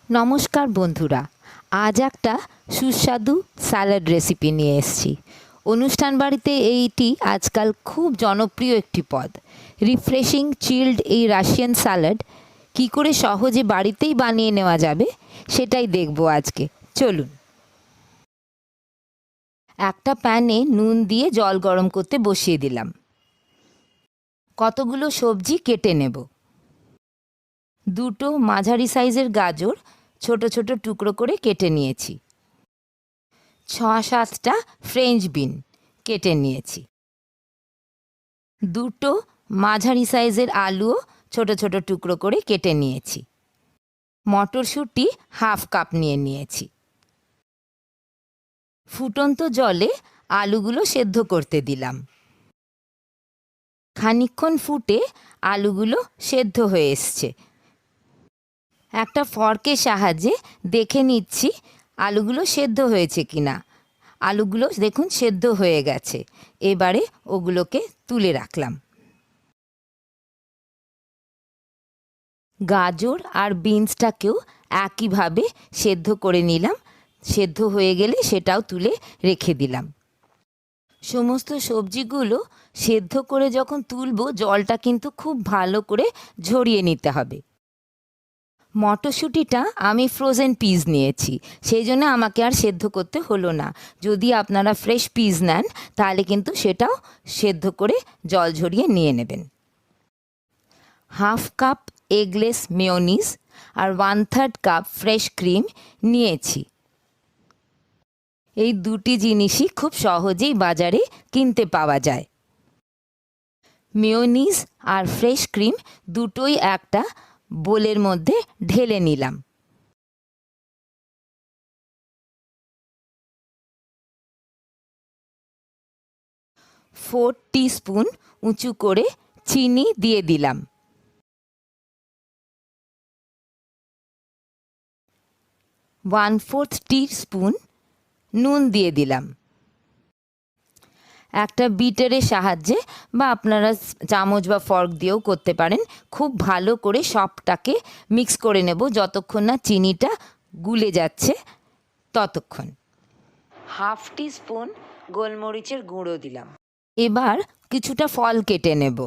নমস্কার বন্ধুরা, আজ একটা সুস্বাদু স্যালাড রেসিপি নিয়ে এসেছি। অনুষ্ঠান বাড়িতে এইটি আজকাল খুব জনপ্রিয় একটি পদ। রিফ্রেশিং চিল্ড এই রাশিয়ান স্যালাড কী করে সহজে বাড়িতেই বানিয়ে নেওয়া যাবে সেটাই দেখব আজকে। চলুন। একটা প্যানে নুন দিয়ে জল গরম করতে বসিয়ে দিলাম। কতগুলো সবজি কেটে নেব। দুটো মাঝারি সাইজের গাজর ছোট ছোট টুকরো করে কেটে নিয়েছি। 6-7টা ফ্রেঞ্চ বিন কেটে নিয়েছি। দুটো মাঝারি সাইজের আলুও ছোট ছোট টুকরো করে কেটে নিয়েছি। মটরশুঁটি হাফ কাপ নিয়ে নিয়েছি। ফুটন্ত জলে আলুগুলো সেদ্ধ করতে দিলাম। খানিকক্ষণ ফুটে আলুগুলো সেদ্ধ হয়ে এসছে। একটা ফর্কের সাহায্যে দেখে নিচ্ছি আলুগুলো সেদ্ধ হয়েছে কিনা। আলুগুলো দেখুন সেদ্ধ হয়ে গেছে। এবারে ওগুলোকে তুলে রাখলাম। গাজর আর বিনসটাকেও একইভাবে সেদ্ধ করে নিলাম। সেদ্ধ হয়ে গেলে সেটাও তুলে রেখে দিলাম। সমস্ত সবজিগুলো সেদ্ধ করে যখন তুলব, জলটা কিন্তু খুব ভালো করে ঝরিয়ে নিতে হবে। মটরশুঁটিটা আমি ফ্রোজেন পিস নিয়েছি, সেই জন্য আমাকে আর সেদ্ধ করতে হলো না। যদি আপনারা ফ্রেশ পিস নেন তাহলে কিন্তু সেটাও সেদ্ধ করে জল ঝরিয়ে নিয়ে নেবেন। হাফ কাপ এগলেস মেয়োনিজ আর 1/3 কাপ ফ্রেশ ক্রিম নিয়েছি। এই দুটি জিনিসই খুব সহজেই বাজারে কিনতে পাওয়া যায়। মেয়োনিজ আর ফ্রেশ ক্রিম দুটোই একটা বোলের মধ্যে ঢেলে নিলাম। ফোর টিস্পুন উঁচু করে চিনি দিয়ে দিলাম। 1/4 টিস্পুন নুন দিয়ে দিলাম। একটা বিটারের সাহায্যে বা আপনারা চামচ বা ফর্ক দিয়েও করতে পারেন, খুব ভালো করে সবটাকে মিক্স করে নেব যতক্ষণ না চিনিটা গুলে যাচ্ছে ততক্ষণ। হাফ টিস্পুন গোলমরিচের গুঁড়ো দিলাম। এবার কিছুটা ফল কেটে নেব।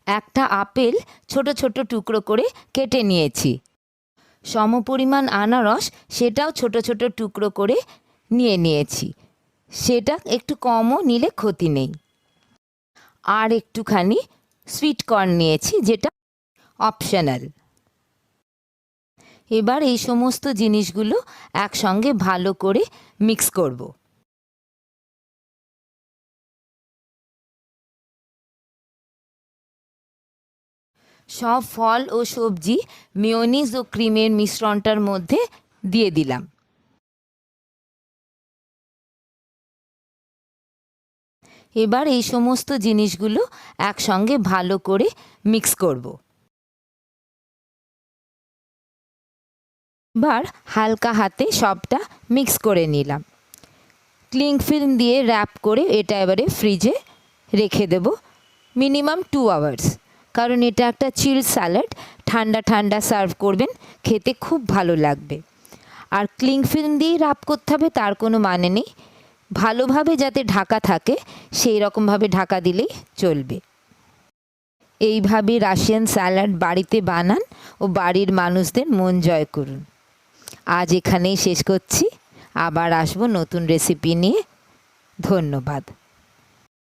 একটা আপেল ছোট ছোট টুকরো করে কেটে নিয়েছি। সমপরিমাণ আনারস, সেটাও ছোট ছোট টুকরো করে নিয়েছি। সেটা একটু কমও নিলে ক্ষতি নেই। আর একটুখানি সুইট কর্ন নিয়েছি, যেটা অপশনাল। এবার এই সমস্ত জিনিসগুলো একসঙ্গে ভালো করে মিক্স করব। সব ফল ও সবজি মেয়োনিজ ও ক্রিমের মিশ্রণটার মধ্যে দিয়ে দিলাম। এবার এই সমস্ত জিনিসগুলো একসঙ্গে ভালো করে মিক্স করব। এবার হালকা হাতে সবটা মিক্স করে নিলাম। ক্লিং ফিল্ম দিয়ে র্যাপ করে এটা এবারে ফ্রিজে রেখে দেব মিনিমাম 2 আওয়ার্স, কারণ এটা একটা চিল স্যালাড। ঠান্ডা ঠান্ডা সার্ভ করবেন, খেতে খুব ভালো লাগবে। আর ক্লিং ফিল্ম দিয়ে র্যাপ করতে হবে তার কোনো মানে নেই, ভালোভাবে যাতে ঢাকা থাকে সেই রকমভাবে ঢাকা দিলেই চলবে। এইভাবে রাশিয়ান স্যালাড বাড়িতে বানান ও বাড়ির মানুষদের মন জয় করুন। আজ এখানেই শেষ করছি, আবার আসবো নতুন রেসিপি নিয়ে। ধন্যবাদ।